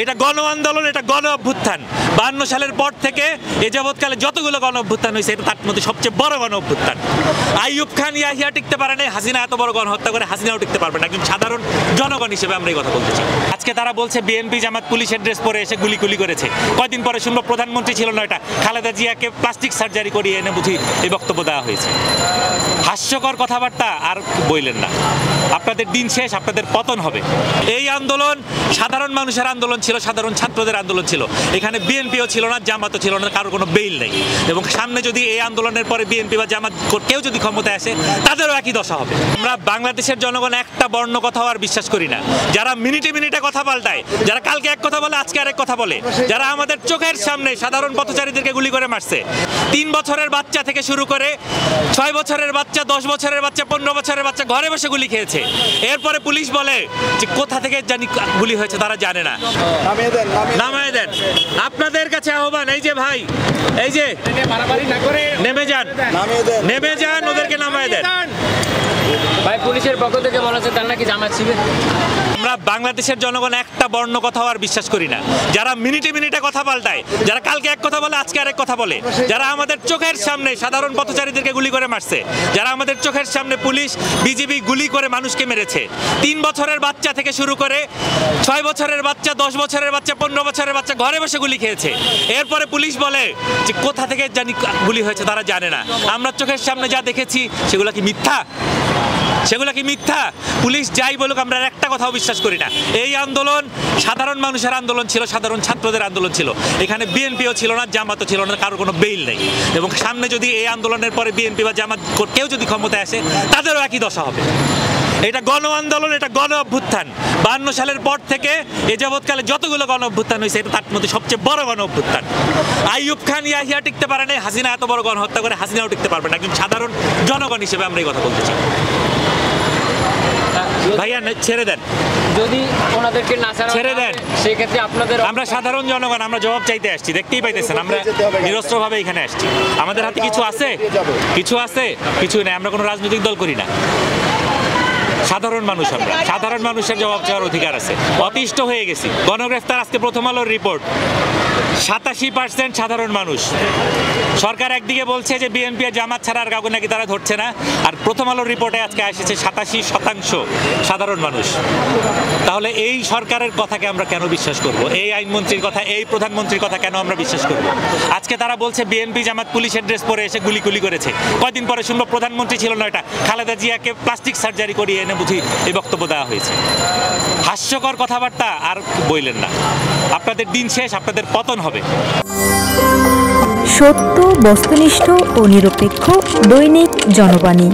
এটা গণ আন্দোলন, এটা গণ অভ্যুত্থান। 52 সালের পর থেকে এ যাবৎকালে যতগুলো গণ অভ্যুত্থান হয়েছে এটা তার মধ্যে সবচেয়ে বড় গণ অভ্যুত্থান। আইয়ুব খান ইয়াহিয়া টিকতে পারে নাই, হাসিনা এত বড় গণহত্যা করে হাসিনাও টিকতে পারবে না। একজন সাধারণ জনগণ হিসেবে আমরা এই কথা বলতে চাই। আজকে তারা বলছে বিএনপি জামাত পুলিশের ড্রেস পরে এসে গুলি করেছে। কয়দিন পরে শুনবো প্রধানমন্ত্রী ছিল না, এটা খালেদা জিয়াকে প্লাস্টিক সার্জারি করিয়ে এনে বুঝি এই বক্তব্য দেওয়া হয়েছে। হাস্যকর কথাবার্তা আর বইলেন না। আপনাদের দিন শেষ, আপনাদের পতন হবে। এই আন্দোলন সাধারণ মানুষের আন্দোলন ছিল, সাধারণ ছাত্রদের আন্দোলন ছিল। এখানে বিএনপিও ছিল না, জামাতও ছিল না, কারোর কোনো বেইল নেই। এবং সামনে যদি এই আন্দোলনের পরে বিএনপি বা জামাত কেউ যদি ক্ষমতায় আসে তাদেরও একই দশা হবে। আমরা বাংলাদেশের জনগণ একটা বর্ণ কথাও আর বিশ্বাস করি না। যারা মিনিটে মিনিটে কথা পাল্টায়, যারা কালকে এক কথা বলে আজকে আরেক কথা বলে, যারা আমাদের চোখের সামনে সাধারণ পথচারীদেরকে গুলি করে মারছে। 3 বছরের বাচ্চা থেকে শুরু করে 6 বছরের বাচ্চা, 10 বছরের বাচ্চা, 15 বছরের বাচ্চা ঘরে বসে গুলি খেয়েছে। এরপরে পুলিশ বলে যে কোথা থেকে জানি গুলি হয়েছে তারা জানে না। নামায় দেন। আপনাদের কাছে আহ্বান, এই যে ভাই, এই যে নেমে যান, নেমে যান, ওদেরকে নামায় দেন। ভাই পুলিশের পক্ষ থেকে বলা হচ্ছে তার নাকি জামাত শিবির। আমরা বাংলাদেশের জনগণ একটা বর্ণ কথাও আর বিশ্বাস করি না। যারা মিনিটে মিনিটে কথা পাল্টায়, যারা কালকে এক কথা বলে আজকে আরেক কথা বলে, যারা আমাদের চোখের সামনে সাধারণ পথচারীদেরকে গুলি করে মারছে, যারা আমাদের চোখের সামনে পুলিশ বিজিবি গুলি করে মানুষকে মেরেছে। 3 বছরের বাচ্চা থেকে শুরু করে 6 বছরের বাচ্চা, 10 বছরের বাচ্চা, 15 বছরের বাচ্চা ঘরে বসে গুলি খেয়েছে। এরপরে পুলিশ বলে যে কোথা থেকে জানি গুলি হয়েছে তারা জানে না। আমরা চোখের সামনে যা দেখেছি সেগুলো কি মিথ্যা? সেগুলো কি মিথ্যা? পুলিশ যাই বলুক আমরা একটা কথাও বিশ্বাস করি না। এই আন্দোলন সাধারণ মানুষের আন্দোলন ছিল, সাধারণ ছাত্রদের আন্দোলন ছিল। এখানে বিএনপিও ছিল না, জামাতও ছিল না, কারোর কোনো বেইল নেই। এবং সামনে যদি এই আন্দোলনের পরে বিএনপি বা জামাত কেউ যদি ক্ষমতায় আসে তাদেরও একই দশা হবে। এটা গণ আন্দোলন, এটা গণ অভ্যুত্থান। 52 সালের পর থেকে এ যাবৎকালে যতগুলো গণ অভ্যুত্থান হয়েছে এটা তার মধ্যে সবচেয়ে বড় গণ অভ্যুত্থান। আইয়ুব খান ইয়াহিয়া টিকতে পারে নাই, হাসিনা এত বড় গণহত্যা করে হাসিনাও টিকতে পারবে না। একজন সাধারণ জনগণ হিসেবে আমরা এই কথা বলতে চাই। ভাইয়া ছেড়ে দেন, যদি ওনাদেরকে না ছেড়ে দেন সেই ক্ষেত্রে আপনাদের, আমরা সাধারণ জনগণ, আমরা জবাব চাইতে আসছি। দেখতেই পাইতেছেন আমরা নিরস্ত্রভাবে এখানে আসছি। আমাদের হাতে কিছু আছে? কিছু আছে? কিছু নেই। আমরা কোনো রাজনৈতিক দল করি না, সাধারণ মানুষ। আমরা সাধারণ মানুষের জবাব চাওয়ার অধিকার আছে। অতিষ্ঠ হয়ে গেছি। গণগ্রেফতার আজকে প্রথম আলোর রিপোর্ট, 87% সাধারণ মানুষ। সরকার একদিকে বলছে যে বিএনপি আর জামাত ছাড়া আর কাউকে নাকি তারা ধরছে না, আর প্রথম আলোর রিপোর্টে আজকে এসেছে 87% সাধারণ মানুষ। তাহলে এই সরকারের কথাকে আমরা কেন বিশ্বাস করব? এই আইনমন্ত্রীর কথা, এই প্রধানমন্ত্রীর কথা কেন আমরা বিশ্বাস করব? আজকে তারা বলছে বিএনপি জামাত পুলিশের ড্রেস পরে এসে গুলি করেছে। কয়দিন পরে শুনবো প্রধানমন্ত্রী ছিল না, এটা খালেদা জিয়াকে প্লাস্টিক সার্জারি করিয়ে এনে বুঝি এই বক্তব্য দেওয়া হয়েছে। হাস্যকর কথাবার্তা আর বইলেন না। আপনাদের দিন শেষ, আপনাদের পতন হবে। সত্য, বস্তুনিষ্ঠ ও নিরপেক্ষ দৈনিক জনবাণী।